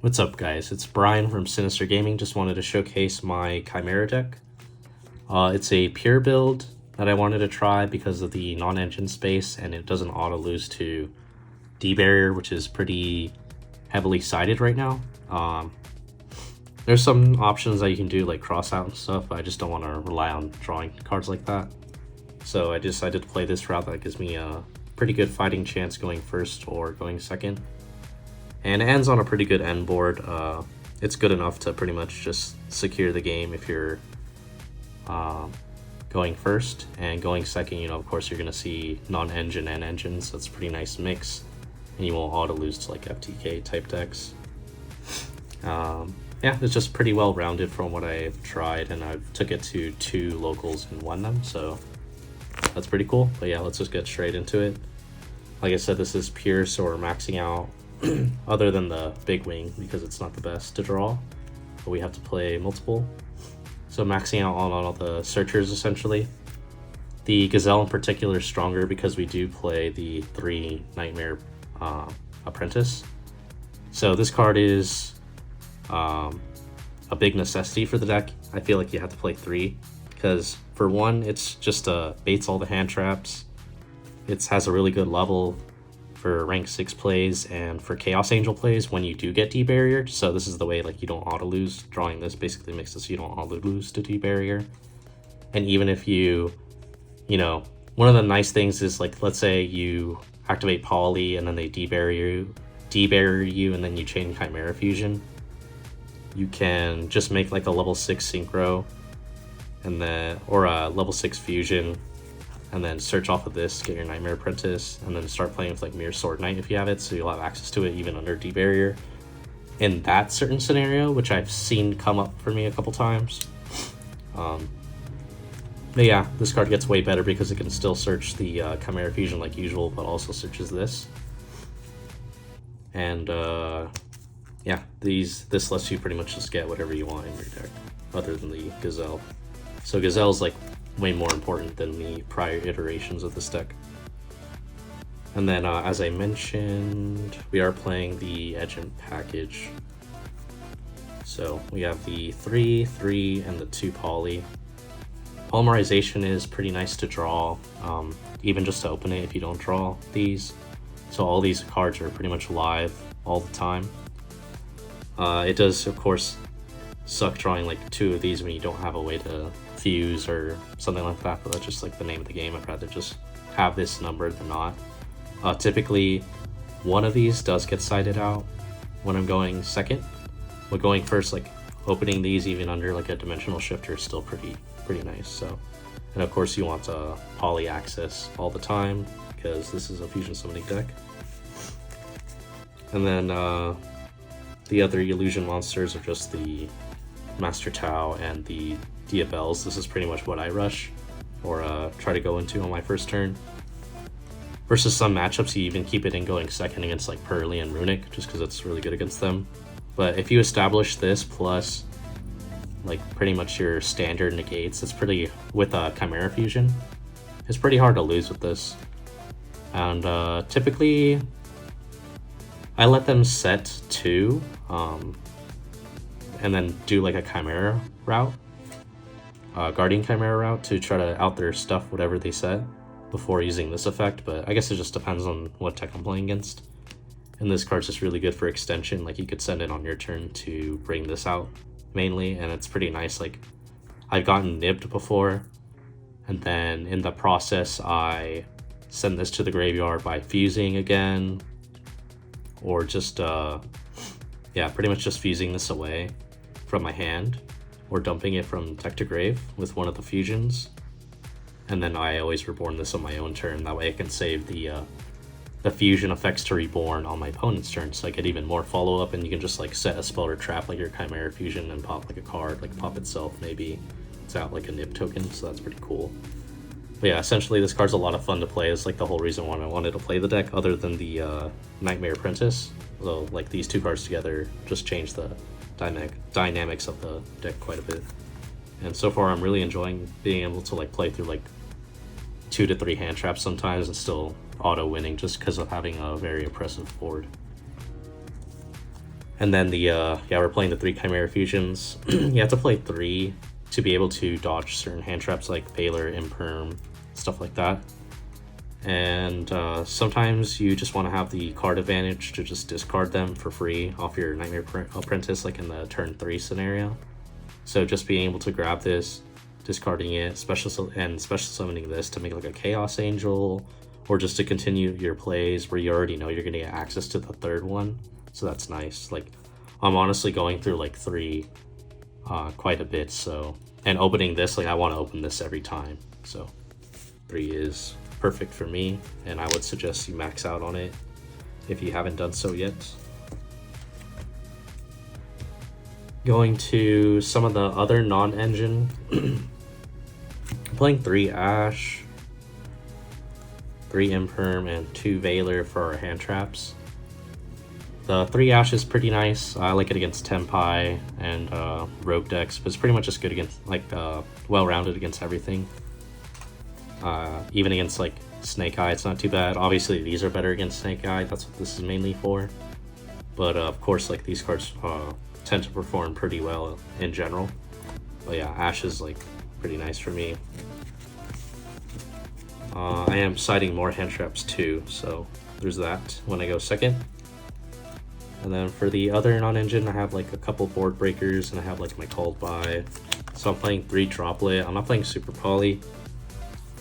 What's up, guys? It's Brian from Sinister Gaming. Just wanted to showcase my Chimera deck. It's a pure build that I wanted to try because of the non-engine space, and it doesn't auto-lose to D-Barrier, which is pretty heavily sided right now. There's some options that you can do, like cross-out and stuff, but I just don't want to rely on drawing cards like that. So I decided to play this route that gives me a pretty good fighting chance going first or going second. And it ends on a pretty good end board. It's good enough to pretty much just secure the game if you're going first. And going second, you know, of course, you're going to see non-engine and engine, so it's a pretty nice mix. And you won't auto-lose to like FTK type decks. Yeah, it's just pretty well-rounded from what I've tried, and I've took it to 2 locals and won them, so that's pretty cool. But yeah, let's just get straight into it. Like I said, this is pure, so we're maxing out other than the big wing because it's not the best to draw, but we have to play multiple, so maxing out on all the searchers essentially. The Gazelle in particular is stronger because we do play the 3 Nightmare Apprentice, so this card is a big necessity for the deck. I feel like you have to play 3 because for one, it's just baits all the hand traps. It has a really good level for rank 6 plays and for Chaos Angel plays when you do get D-Barriered. So this is the way like you don't auto-lose. Drawing this basically makes it so you don't auto-lose to D-Barrier. And even if you know, one of the nice things is like, let's say you activate Poly and then they D-Barrier you and then you chain Chimera Fusion. You can just make like a level 6 Synchro and then, or a level 6 Fusion, and then search off of this, get your Nightmare Apprentice, and then start playing with like Mirror Sword Knight if you have it, so you'll have access to it even under D-Barrier. In that certain scenario, which I've seen come up for me a couple times. But yeah, this card gets way better because it can still search the Chimera Fusion like usual, but also searches this. And yeah, this lets you pretty much just get whatever you want in your deck, other than the Gazelle. So Gazelle's like way more important than the prior iterations of this deck. And then as I mentioned, we are playing the Edgent package. So we have the 3, and the 2 Poly. Polymerization is pretty nice to draw, even just to open it if you don't draw these. So all these cards are pretty much live all the time. It does, of course, suck drawing like 2 of these when you don't have a way to fuse or something like that, but that's just like the name of the game. I'd rather just have this number than not. Typically, one of these does get sided out when I'm going second, but going first, like opening these even under like a dimensional shifter is still pretty nice. So, and of course you want Poly access all the time because this is a fusion summoning deck. And then the other illusion monsters are just the Master Tau and the Diabels. This is pretty much what I rush or try to go into on my first turn. Versus some matchups, you even keep it in going second against like Pearly and Runic, just because it's really good against them. But if you establish this plus like pretty much your standard negates, it's pretty, with Chimera Fusion, it's pretty hard to lose with this. And typically, I let them set 2, and then do like a Chimera route, Guardian Chimera route, to try to out their stuff, whatever they set, before using this effect. But I guess it just depends on what deck I'm playing against. And this card's just really good for extension. Like you could send it on your turn to bring this out mainly, and it's pretty nice. Like I've gotten nibbed before, and then in the process I send this to the graveyard by fusing again, or just yeah, pretty much just fusing this away from my hand, or dumping it from deck to grave with one of the fusions. And then I always reborn this on my own turn. That way I can save the fusion effects to reborn on my opponent's turn, so I get even more follow-up, and you can just like set a spell or trap like your Chimera Fusion and pop like a card, like pop itself maybe. It's out like a nib token, so that's pretty cool. But yeah, essentially this card's a lot of fun to play. It's like the whole reason why I wanted to play the deck, other than the Nightmare Apprentice. So like these 2 cards together just change the dynamics of the deck quite a bit. And so far I'm really enjoying being able to like play through like 2 to 3 hand traps sometimes and still auto winning, just because of having a very oppressive board. And then the yeah, we're playing the 3 Chimera fusions. You have to play 3 to be able to dodge certain hand traps like Veiler, Imperm, stuff like that. And sometimes you just want to have the card advantage to just discard them for free off your Nightmare Apprentice, like in the turn 3 scenario. So just being able to grab this, discarding it, special summoning this to make like a Chaos Angel, or just to continue your plays where you already know you're going to get access to the 3rd one. So that's nice. Like, I'm honestly going through like 3 quite a bit. So, and opening this, like I want to open this every time. So 3 is perfect for me, and I would suggest you max out on it if you haven't done so yet. Going to some of the other non-engine. Playing 3 Ash, 3 Imperm, and 2 Veiler for our hand traps. The 3 Ash is pretty nice. I like it against Tempai and Rogue decks, but it's pretty much just good against, like, well-rounded against everything. Even against, like, Snake Eye, it's not too bad. Obviously, these are better against Snake Eye. That's what this is mainly for. But, of course, like, these cards tend to perform pretty well in general. But, yeah, Ash is, like, pretty nice for me. I am siding more hand traps, too, so there's that when I go second. And then for the other non-engine, I have like a couple board breakers, and I have like my called by. So I'm playing 3 Droplet. I'm not playing Super Poly.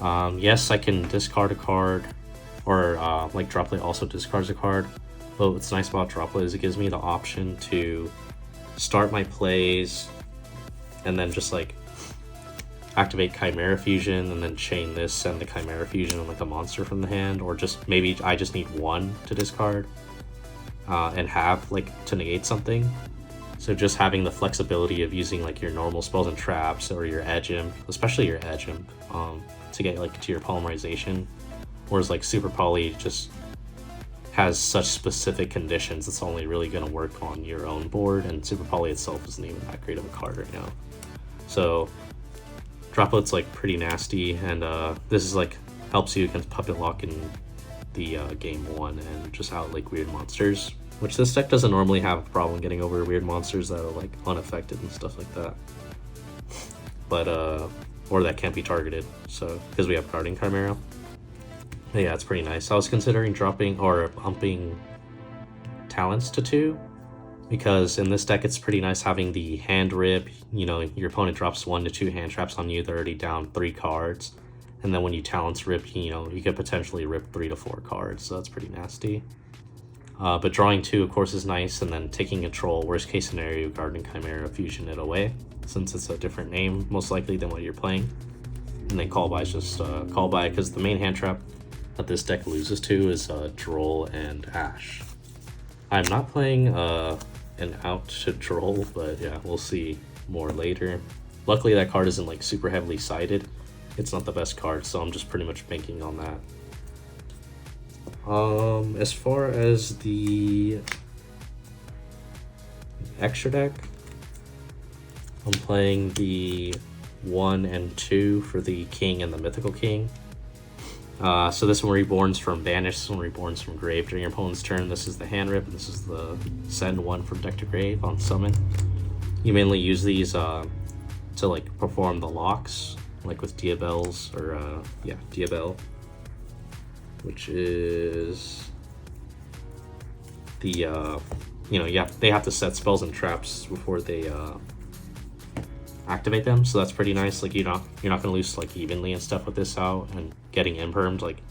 Yes, I can discard a card, or like Droplet also discards a card. But what's nice about Droplet is it gives me the option to start my plays and then just like activate Chimera Fusion and then chain this, send the Chimera Fusion like a monster from the hand, or just maybe I just need 1 to discard. And have like to negate something. So just having the flexibility of using like your normal spells and traps, or your Edge Imp, especially your Edge Imp, to get like to your polymerization. Whereas like Super Poly just has such specific conditions, it's only really going to work on your own board, and Super Poly itself isn't even that great of a card right now. So Droplet's like pretty nasty, and this is like helps you against Puppet Lock in the game 1 and just out like weird monsters, which this deck doesn't normally have a problem getting over weird monsters that are like unaffected and stuff like that, but or that can't be targeted, so because we have Guarding Chimera. But yeah, it's pretty nice. I was considering dropping or bumping Talents to 2, because in this deck it's pretty nice having the hand rip. You know, your opponent drops 1 to 2 hand traps on you, they're already down 3 cards. And then when you Talents rip, you know, you could potentially rip 3 to 4 cards, so that's pretty nasty. But drawing 2, of course, is nice, and then taking control, worst case scenario, Guardian Chimera, fusion it away, since it's a different name, most likely, than what you're playing. And then call by is just call by, because the main hand trap that this deck loses to is Droll and Ash. I'm not playing an out to Droll, but yeah, we'll see more later. Luckily, that card isn't like super heavily sided. It's not the best card, so I'm just pretty much banking on that. As far as the extra deck, I'm playing the 1 and 2 for the King and the Mythical King. So this one reborns from Banish, this one reborns from Grave during your opponent's turn. This is the hand rip, and this is the send 1 from deck to grave on summon. You mainly use these to like perform the locks, like with Diabel's, or yeah, Diabel, which is the you know, yeah, they have to set spells and traps before they activate them, so that's pretty nice. Like you're not gonna lose like evenly and stuff with this out, and getting impermed. Like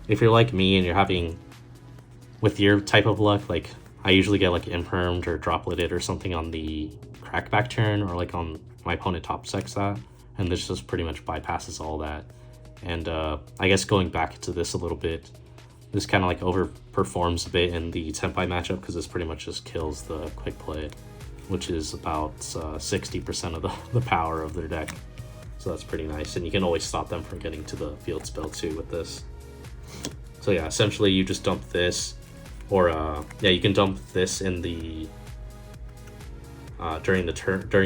if you're like me and you're having with your type of luck, like I usually get like impermed or dropleted or something on the crackback turn, or like on my opponent top decks that, and this just pretty much bypasses all that. And I guess going back to this a little bit, this kind of like overperforms a bit in the Tempai matchup, because this pretty much just kills the quick play, which is about 60% of the power of their deck. So that's pretty nice, and you can always stop them from getting to the field spell too with this. So yeah, essentially you just dump this, or yeah, you can dump this in the during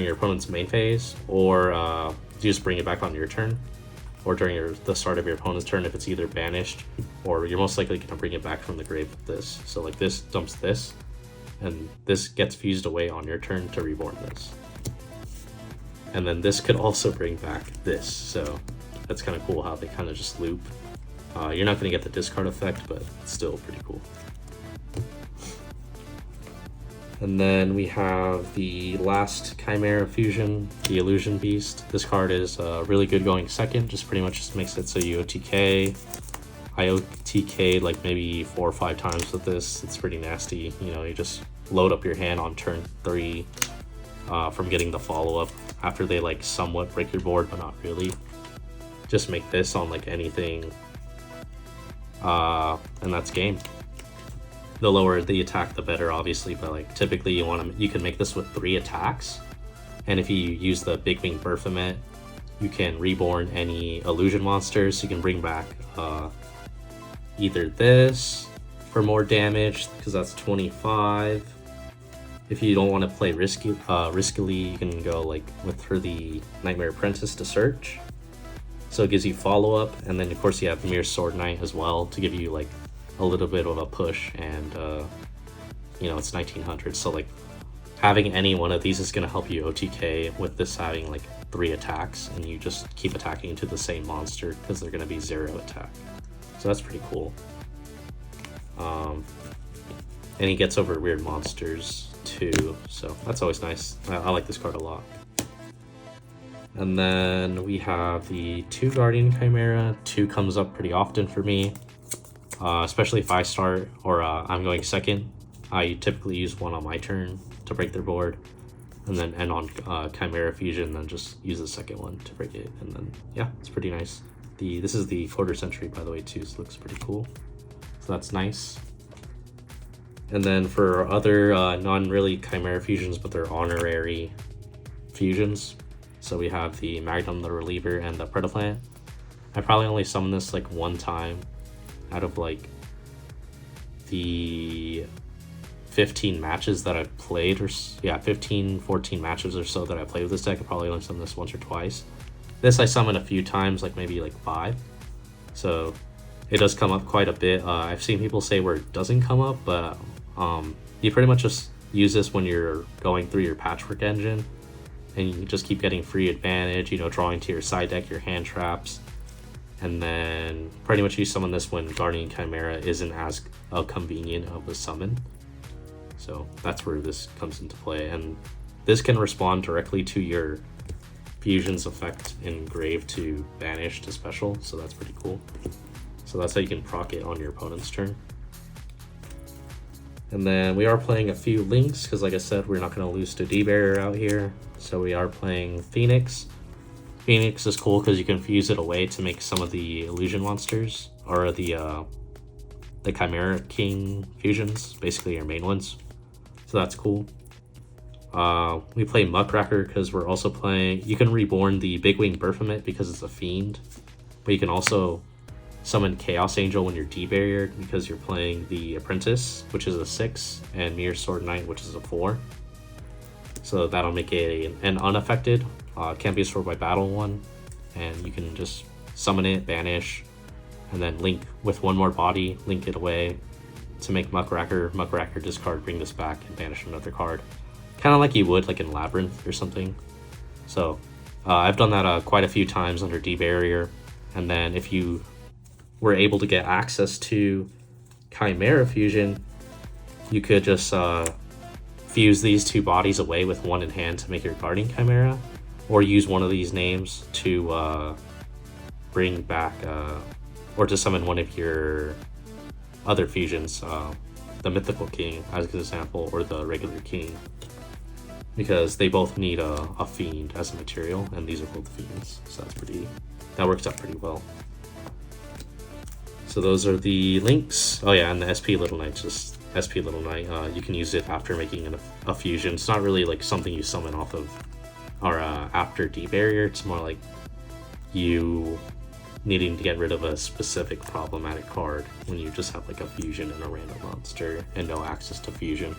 your opponent's main phase, or you just bring it back on your turn, or during the start of your opponent's turn if it's either banished, or you're most likely going to bring it back from the grave with this. So like this dumps this, and this gets fused away on your turn to reborn this. And then this could also bring back this, so that's kind of cool how they kind of just loop. You're not going to get the discard effect, but it's still pretty cool. And then we have the last Chimera fusion, the Illusion Beast. This card is really good going second, just pretty much just makes it so you OTK. I OTK like maybe 4 or 5 times with this. It's pretty nasty. You know, you just load up your hand on turn 3 from getting the follow-up after they like somewhat break your board, but not really. Just make this on like anything, and that's game. The lower the attack, the better, obviously, but like typically you can make this with 3 attacks, and if you use the Big Wing Berthomet, you can reborn any illusion monsters. You can bring back either this for more damage because that's 25. If you don't want to play riskily, you can go like for the Nightmare Apprentice to search. So it gives you follow-up, and then of course you have Mere Sword Knight as well to give you like a little bit of a push, and you know, it's 1900, so like having any one of these is going to help you OTK with this having like 3 attacks, and you just keep attacking into the same monster because they're going to be 0 attack. So that's pretty cool. And he gets over weird monsters too, so that's always nice. I like this card a lot. And then we have the 2 Guardian Chimera. 2 comes up pretty often for me, especially if I start or I'm going second. I typically use 1 on my turn to break their board, and then end on Chimera Fusion, and then just use the second one to break it. And then yeah, it's pretty nice. This is the quarter century, by the way, too, so it looks pretty cool. So that's nice. And then for other non-really Chimera fusions, but they're honorary fusions, so we have the Magnum, the Reliever, and the Predaplant. I probably only summoned this like 1 time out of like the 15 matches that I've played, or yeah, 14 matches or so that I played with this deck. I probably only summoned this once or twice. This I summoned a few times, like maybe like 5. So it does come up quite a bit. I've seen people say where it doesn't come up, but you pretty much just use this when you're going through your patchwork engine, and you just keep getting free advantage, you know, drawing to your side deck, your hand traps, and then pretty much you summon this when Guardian Chimera isn't as convenient of a summon. So that's where this comes into play, and this can respond directly to your fusion's effect in Grave to banish to special, so that's pretty cool. So that's how you can proc it on your opponent's turn. And then we are playing a few links because, like I said, we're not going to lose to D-Barrier out here. So we are playing Phoenix. Phoenix is cool because you can fuse it away to make some of the illusion monsters, or the Chimera King fusions, basically your main ones. So that's cool. We play Muckracker because we're also playing... You can reborn the Big Wing Berthomet because it's a fiend, but you can also summon Chaos Angel when you're D-Barriered because you're playing the Apprentice, which is a 6, and Mere Sword Knight, which is a 4. So that'll make it an unaffected, can't be destroyed by battle 1, and you can just summon it, banish, and then link with 1 more body, link it away to make Muckracker discard, bring this back, and banish another card. Kind of like you would like in Labyrinth or something. So I've done that quite a few times under D-Barrier, and then if you were able to get access to Chimera Fusion, you could just fuse these 2 bodies away with 1 in hand to make your Guardian Chimera, or use one of these names to bring back or to summon one of your other fusions, the Mythical King as an example, or the regular King, because they both need a fiend as a material, and these are both fiends, so that works out pretty well. So those are the links. Oh yeah, and the SP Little Knight, just SP Little Knight. You can use it after making a fusion. It's not really like something you summon off of, or after D-Barrier. It's more like you needing to get rid of a specific problematic card when you just have like a fusion and a random monster and no access to fusion.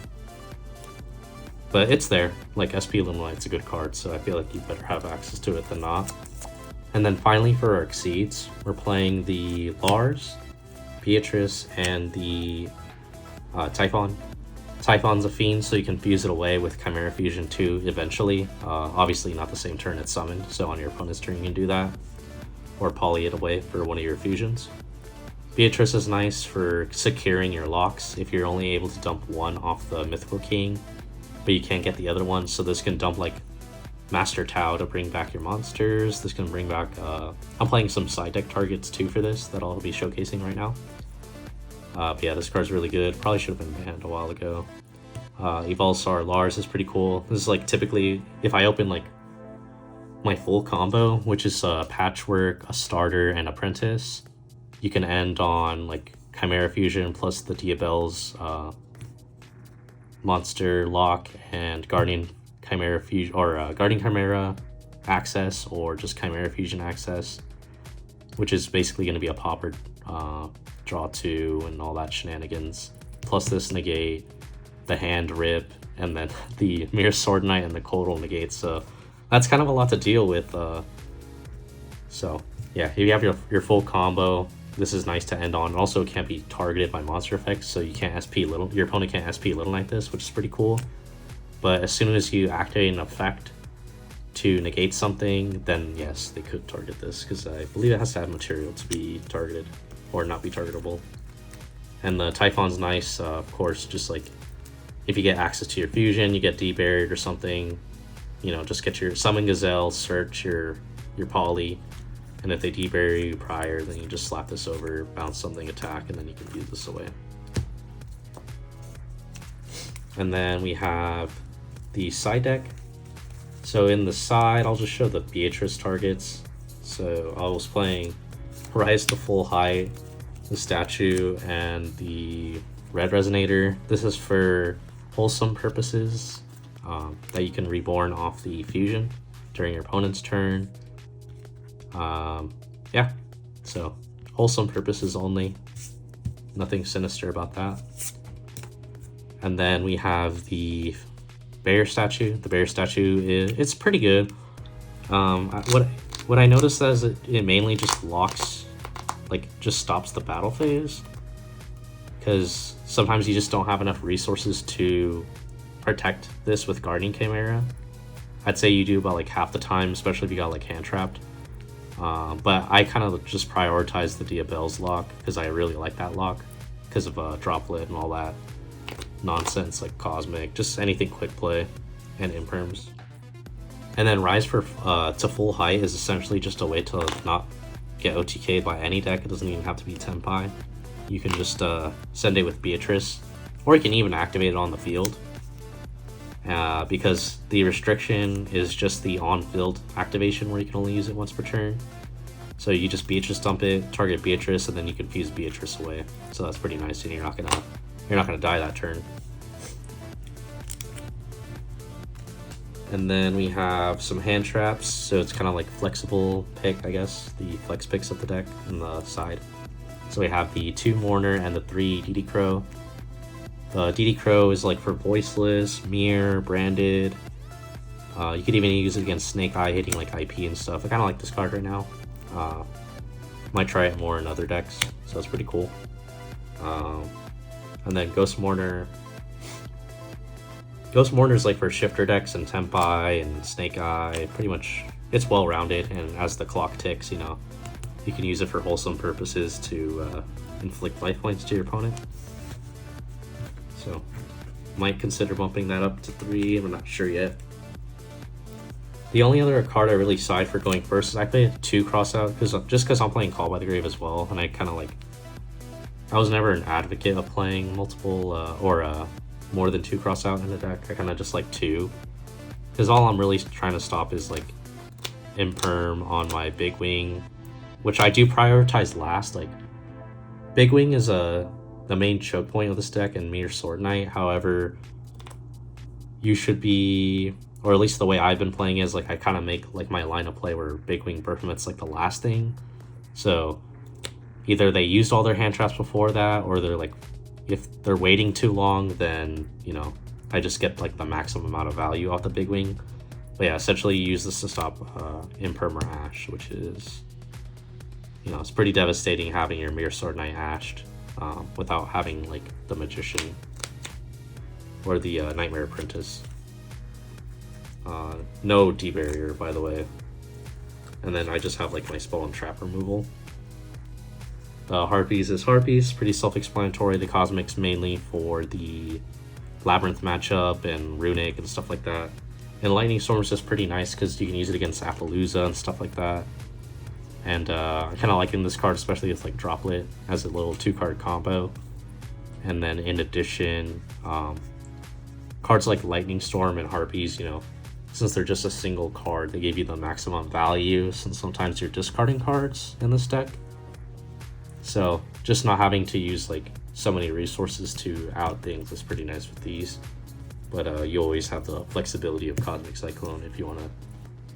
But it's there. Like SP Little Knight's a good card, so I feel like you better have access to it than not. And then finally for our Exceeds, we're playing the Lars, Beatrice, and the Typhon. Typhon's a fiend, so you can fuse it away with Chimera Fusion too eventually. Obviously not the same turn it's summoned, so on your opponent's turn you can do that. Or poly it away for one of your fusions. Beatrice is nice for securing your locks if you're only able to dump one off the Mythical King, but you can't get the other one, so this can dump like Master Tau to bring back your monsters. This can bring back, I'm playing some side deck targets too for this that I'll be showcasing right now. But yeah, this card's really good. Probably should have been banned a while ago. Evolsar Lars is pretty cool. This is like typically, if I open like my full combo, which is a Patchwork, a Starter, and Apprentice, you can end on like Chimera Fusion plus the Diabelle's Monster Lock and Guardian Chimera Fusion, or Guardian Chimera access, or just Chimera Fusion access, which is basically going to be a popper, draw 2 and all that shenanigans. Plus this negate, the hand rip, and then the Mirror Sword Knight and the Coldal negate. So that's kind of a lot to deal with. So yeah, if you have your full combo, this is nice to end on. Also, it can't be targeted by monster effects, so you can't SP little. Your opponent can't SP Little Knight this, which is pretty cool. But as soon as you activate an effect to negate something, then yes, they could target this, because I believe it has to have material to be targeted or not be targetable. And the Typhon's nice, of course, just like if you get access to your fusion, you get deburied or something, you know, just get your Summon Gazelle, search your poly, and if they debury you prior, then you just slap this over, bounce something, attack, and then you can fuse this away. And then we have the side deck. So in the side, I'll just show the Beatrice targets. So I was playing Rise to Full Height, the statue, and the Red Resonator. This is for wholesome purposes, that you can reborn off the fusion during your opponent's turn. Yeah, so wholesome purposes only, nothing sinister about that. And then we have the bear statue. The bear statue it's pretty good. What I noticed is it mainly just locks, like just stops the battle phase, because sometimes you just don't have enough resources to protect this with Guardian Chimera. I'd say you do about like half the time, especially if you got like hand trapped. But I kind of just prioritize the Diabelle's lock because I really like that lock because of droplet and all that nonsense, like Cosmic, just anything quick play and imperms. And then Rise for to Full Height is essentially just a way to not get OTK'd by any deck. It doesn't even have to be Tenpai. You can just send it with Beatrice, or you can even activate it on the field, because the restriction is just the on-field activation where you can only use it once per turn. So you just Beatrice dump it, target Beatrice, and then you can fuse Beatrice away. So that's pretty nice, and you're not gonna die that turn. And then we have some hand traps, so it's kind of like flexible pick, I guess, the flex picks of the deck on the side. So we have the 2 Mourner and the 3 DD Crow. The DD Crow is like for Voiceless, Mirror, Branded. You could even use it against Snake Eye, hitting like IP and stuff. I kind of like this card right now. Might try it more in other decks, so that's pretty cool. And then Ghost Mourner. Ghost Mourner is like for shifter decks and Tenpai and Snake Eye. Pretty much, it's well rounded, and as the clock ticks, you know, you can use it for wholesome purposes to inflict life points to your opponent. So, might consider bumping that up to 3. I'm not sure yet. The only other card I really side for going first is I played 2 Crossout, because I'm playing Call by the Grave as well, and I kind of like, I was never an advocate of playing multiple or more than 2 Crossout in the deck. I kind of just like 2, because all I'm really trying to stop is like Imperm on my Big Wing, which I do prioritize last. Like Big Wing is the main choke point of this deck and Mirror Sword Knight. However, you should be, or at least the way I've been playing is like I kind of make like my line of play where Big Wing Berthamit's like the last thing. So either they used all their hand traps before that, or they're like, if they're waiting too long, then, you know, I just get like the maximum amount of value off the Big Wing. But yeah, essentially you use this to stop Imperm or Ash, which is, you know, it's pretty devastating having your Mirror Sword Knight ashed without having like the Magician or the Nightmare Apprentice. No D-barrier, by the way. And then I just have like my spell and trap removal. Harpies is Harpies, pretty self-explanatory. The Cosmic's mainly for the Labyrinth matchup and Runic and stuff like that. And Lightning Storm is just pretty nice because you can use it against Appaloosa and stuff like that. And I kind of liking this card, especially with like Droplet as a little 2-card combo. And then in addition, cards like Lightning Storm and Harpies, you know, since they're just a single card, they give you the maximum value, since sometimes you're discarding cards in this deck. So just not having to use like so many resources to out things is pretty nice with these. But you always have the flexibility of Cosmic Cyclone if you want to,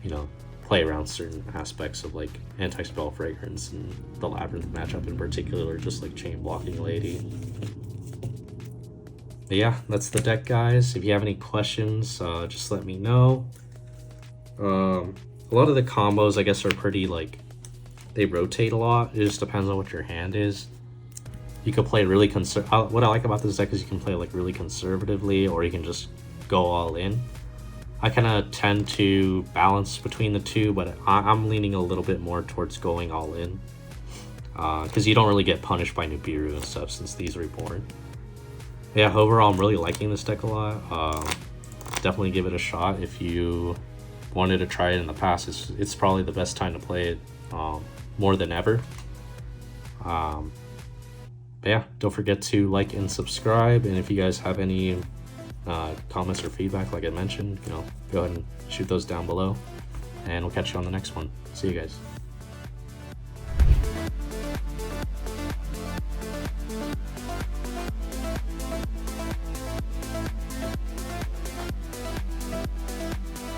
you know, play around certain aspects of like anti-spell fragrance and the Labyrinth matchup in particular, just like chain blocking lady. But yeah, that's the deck, guys. If you have any questions, just let me know. A lot of the combos, I guess, are pretty like, they rotate a lot. It just depends on what your hand is. You can play really what I like about this deck is you can play like really conservatively, or you can just go all in. I kind of tend to balance between the two, but I'm leaning a little bit more towards going all in, because you don't really get punished by Nibiru and stuff since these are reborn. Yeah, overall I'm really liking this deck a lot. Definitely give it a shot. If you wanted to try it in the past, it's probably the best time to play it, more than ever. But yeah, don't forget to like and subscribe, and if you guys have any comments or feedback, like I mentioned, you know, go ahead and shoot those down below, and we'll catch you on the next one. See you guys.